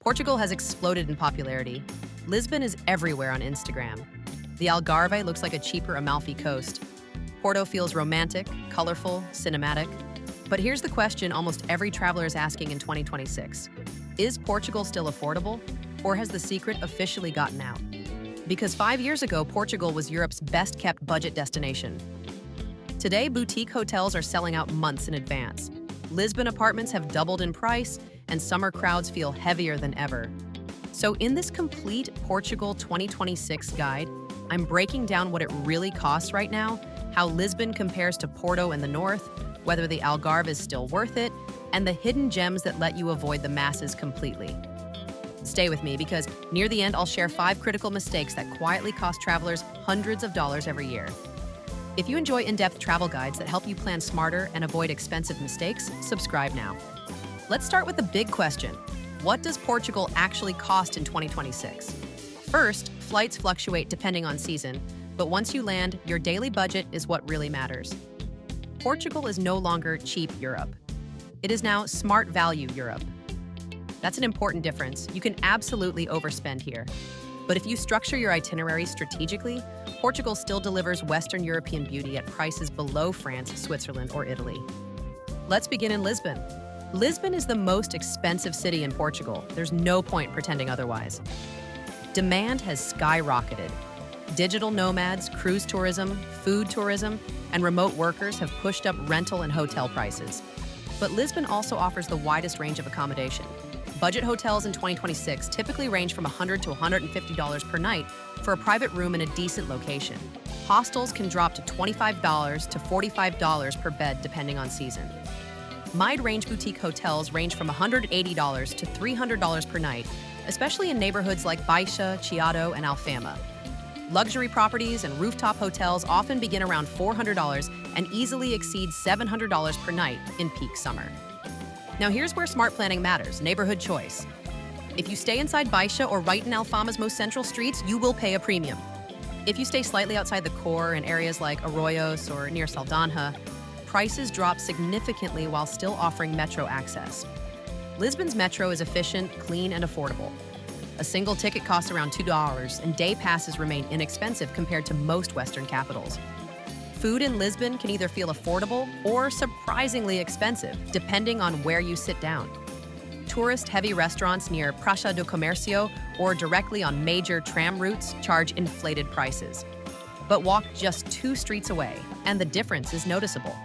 Portugal has exploded in popularity. Lisbon is everywhere on Instagram. The Algarve looks like a cheaper Amalfi Coast. Porto feels romantic, colorful, cinematic. But here's the question almost every traveler is asking in 2026. Is Portugal still affordable, or has the secret officially gotten out? Because 5 years ago, Portugal was Europe's best-kept budget destination. Today, boutique hotels are selling out months in advance. Lisbon apartments have doubled in price, and summer crowds feel heavier than ever. So in this complete Portugal 2026 guide, I'm breaking down what it really costs right now, how Lisbon compares to Porto in the north, whether the Algarve is still worth it, and the hidden gems that let you avoid the masses completely. Stay with me because near the end, I'll share 5 critical mistakes that quietly cost travelers hundreds of dollars every year. If you enjoy in-depth travel guides that help you plan smarter and avoid expensive mistakes, subscribe now. Let's start with the big question. What does Portugal actually cost in 2026? First, flights fluctuate depending on season, but once you land, your daily budget is what really matters. Portugal is no longer cheap Europe. It is now smart value Europe. That's an important difference. You can absolutely overspend here. But if you structure your itinerary strategically, Portugal still delivers Western European beauty at prices below France, Switzerland, or Italy. Let's begin in Lisbon. Lisbon is the most expensive city in Portugal. There's no point pretending otherwise. Demand has skyrocketed. Digital nomads, cruise tourism, food tourism, and remote workers have pushed up rental and hotel prices. But Lisbon also offers the widest range of accommodation. Budget hotels in 2026 typically range from $100 to $150 per night for a private room in a decent location. Hostels can drop to $25 to $45 per bed depending on season. Mid-range boutique hotels range from $180 to $300 per night, especially in neighborhoods like Baixa, Chiado, and Alfama. Luxury properties and rooftop hotels often begin around $400 and easily exceed $700 per night in peak summer. Now here's where smart planning matters, neighborhood choice. If you stay inside Baixa or right in Alfama's most central streets, you will pay a premium. If you stay slightly outside the core in areas like Arroios or near Saldanha, prices drop significantly while still offering metro access. Lisbon's metro is efficient, clean, and affordable. A single ticket costs around $2, and day passes remain inexpensive compared to most Western capitals. Food in Lisbon can either feel affordable or surprisingly expensive, depending on where you sit down. Tourist-heavy restaurants near Praça do Comércio or directly on major tram routes charge inflated prices. But walk just 2 streets away, and the difference is noticeable.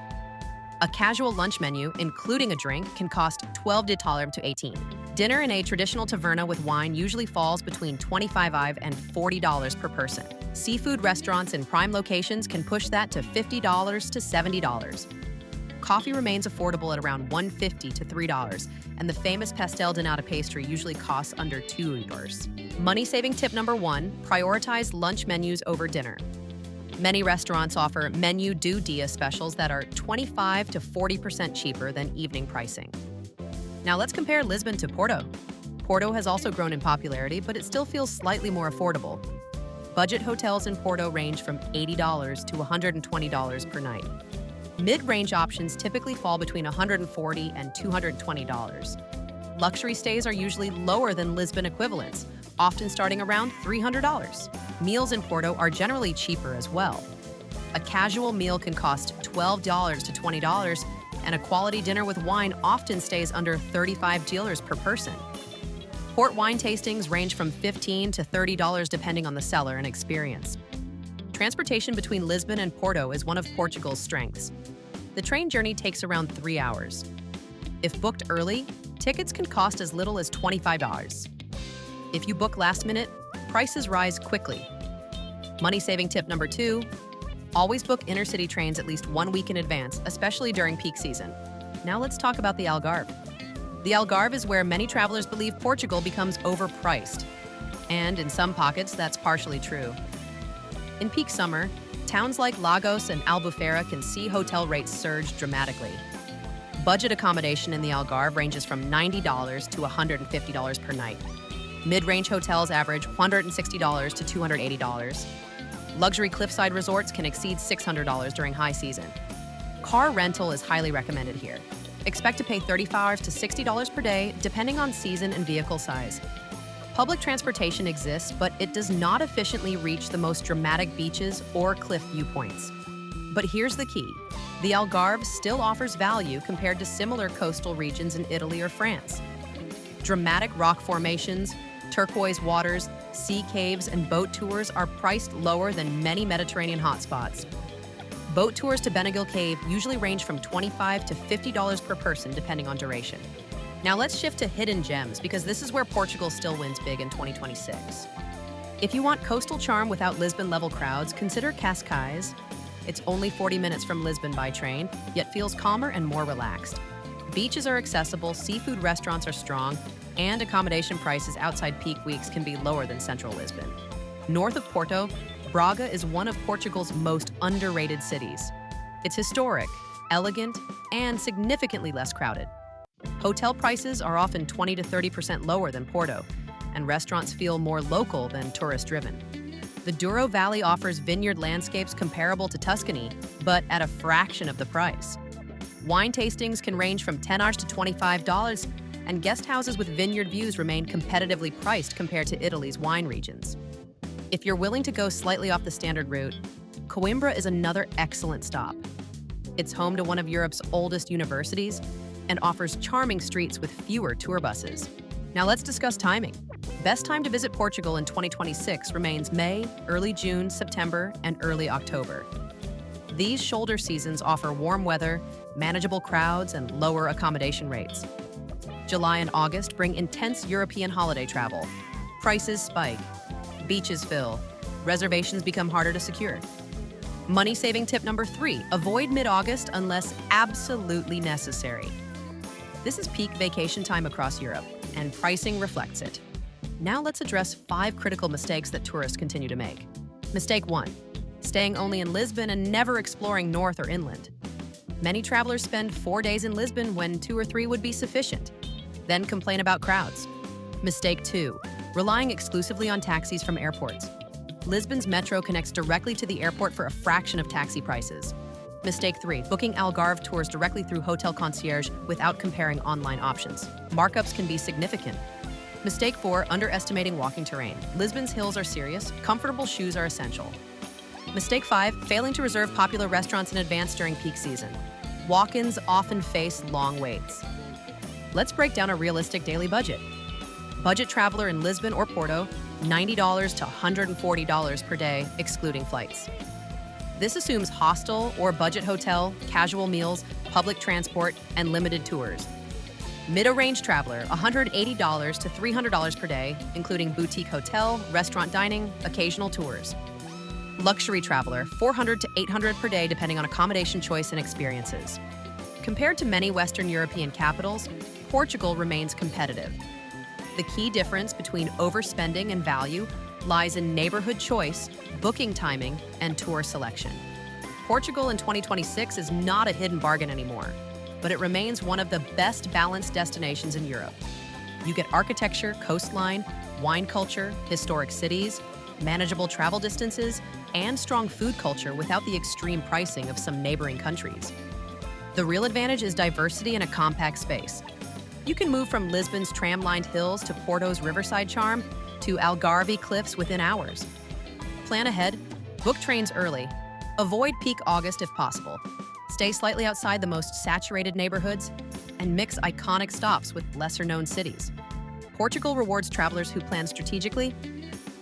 A casual lunch menu, including a drink, can cost $12 to $18. Dinner in a traditional taverna with wine usually falls between $25 and $40 per person. Seafood restaurants in prime locations can push that to $50 to $70. Coffee remains affordable at around $1.50 to $3, and the famous pastel de nata pastry usually costs under $2. Money-saving tip number 1, prioritize lunch menus over dinner. Many restaurants offer menu do dia specials that are 25 to 40% cheaper than evening pricing. Now let's compare Lisbon to Porto. Porto has also grown in popularity, but it still feels slightly more affordable. Budget hotels in Porto range from $80 to $120 per night. Mid-range options typically fall between $140 and $220. Luxury stays are usually lower than Lisbon equivalents, often starting around $300. Meals in Porto are generally cheaper as well. A casual meal can cost $12 to $20, and a quality dinner with wine often stays under $35 per person. Port wine tastings range from $15 to $30 depending on the cellar and experience. Transportation between Lisbon and Porto is one of Portugal's strengths. The train journey takes around 3 hours. If booked early, tickets can cost as little as $25. If you book last minute, prices rise quickly. Money-saving tip number 2, always book intercity trains at least 1 week in advance, especially during peak season. Now let's talk about the Algarve. The Algarve is where many travelers believe Portugal becomes overpriced. And in some pockets, that's partially true. In peak summer, towns like Lagos and Albufeira can see hotel rates surge dramatically. Budget accommodation in the Algarve ranges from $90 to $150 per night. Mid-range hotels average $160 to $280. Luxury cliffside resorts can exceed $600 during high season. Car rental is highly recommended here. Expect to pay $35 to $60 per day, depending on season and vehicle size. Public transportation exists, but it does not efficiently reach the most dramatic beaches or cliff viewpoints. But here's the key. The Algarve still offers value compared to similar coastal regions in Italy or France. Dramatic rock formations, turquoise waters, sea caves, and boat tours are priced lower than many Mediterranean hotspots. Boat tours to Beniguil Cave usually range from $25 to $50 per person, depending on duration. Now let's shift to hidden gems, because this is where Portugal still wins big in 2026. If you want coastal charm without Lisbon-level crowds, consider Cascais. It's only 40 minutes from Lisbon by train, yet feels calmer and more relaxed. Beaches are accessible, seafood restaurants are strong, and accommodation prices outside peak weeks can be lower than central Lisbon. North of Porto, Braga is one of Portugal's most underrated cities. It's historic, elegant, and significantly less crowded. Hotel prices are often 20 to 30% lower than Porto, and restaurants feel more local than tourist-driven. The Douro Valley offers vineyard landscapes comparable to Tuscany, but at a fraction of the price. Wine tastings can range from $10 to $25, and guest houses with vineyard views remain competitively priced compared to Italy's wine regions. If you're willing to go slightly off the standard route, Coimbra is another excellent stop. It's home to one of Europe's oldest universities and offers charming streets with fewer tour buses. Now let's discuss timing. Best time to visit Portugal in 2026 remains May, early June, September, and early October. These shoulder seasons offer warm weather, manageable crowds, and lower accommodation rates. July and August bring intense European holiday travel. Prices spike, beaches fill, reservations become harder to secure. Money-saving tip number 3, avoid mid-August unless absolutely necessary. This is peak vacation time across Europe, and pricing reflects it. Now let's address 5 critical mistakes that tourists continue to make. Mistake 1, staying only in Lisbon and never exploring north or inland. Many travelers spend 4 days in Lisbon when 2 or 3 would be sufficient, then complain about crowds. Mistake 2, relying exclusively on taxis from airports. Lisbon's metro connects directly to the airport for a fraction of taxi prices. Mistake 3, booking Algarve tours directly through hotel concierge without comparing online options. Markups can be significant. Mistake 4, underestimating walking terrain. Lisbon's hills are serious, comfortable shoes are essential. Mistake 5, failing to reserve popular restaurants in advance during peak season. Walk-ins often face long waits. Let's break down a realistic daily budget. Budget traveler in Lisbon or Porto, $90 to $140 per day, excluding flights. This assumes hostel or budget hotel, casual meals, public transport, and limited tours. Middle-range traveler, $180 to $300 per day, including boutique hotel, restaurant dining, occasional tours. Luxury traveler, $400 to $800 per day, depending on accommodation choice and experiences. Compared to many Western European capitals, Portugal remains competitive. The key difference between overspending and value lies in neighborhood choice, booking timing, and tour selection. Portugal in 2026 is not a hidden bargain anymore, but it remains one of the best balanced destinations in Europe. You get architecture, coastline, wine culture, historic cities, manageable travel distances, and strong food culture without the extreme pricing of some neighboring countries. The real advantage is diversity in a compact space. You can move from Lisbon's tram-lined hills to Porto's riverside charm to Algarve cliffs within hours. Plan ahead, book trains early, avoid peak August if possible, stay slightly outside the most saturated neighborhoods, and mix iconic stops with lesser-known cities. Portugal rewards travelers who plan strategically.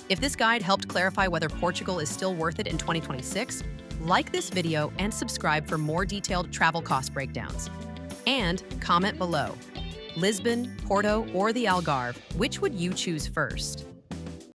If this guide helped clarify whether Portugal is still worth it in 2026, like this video and subscribe for more detailed travel cost breakdowns. And comment below. Lisbon, Porto, or the Algarve, which would you choose first?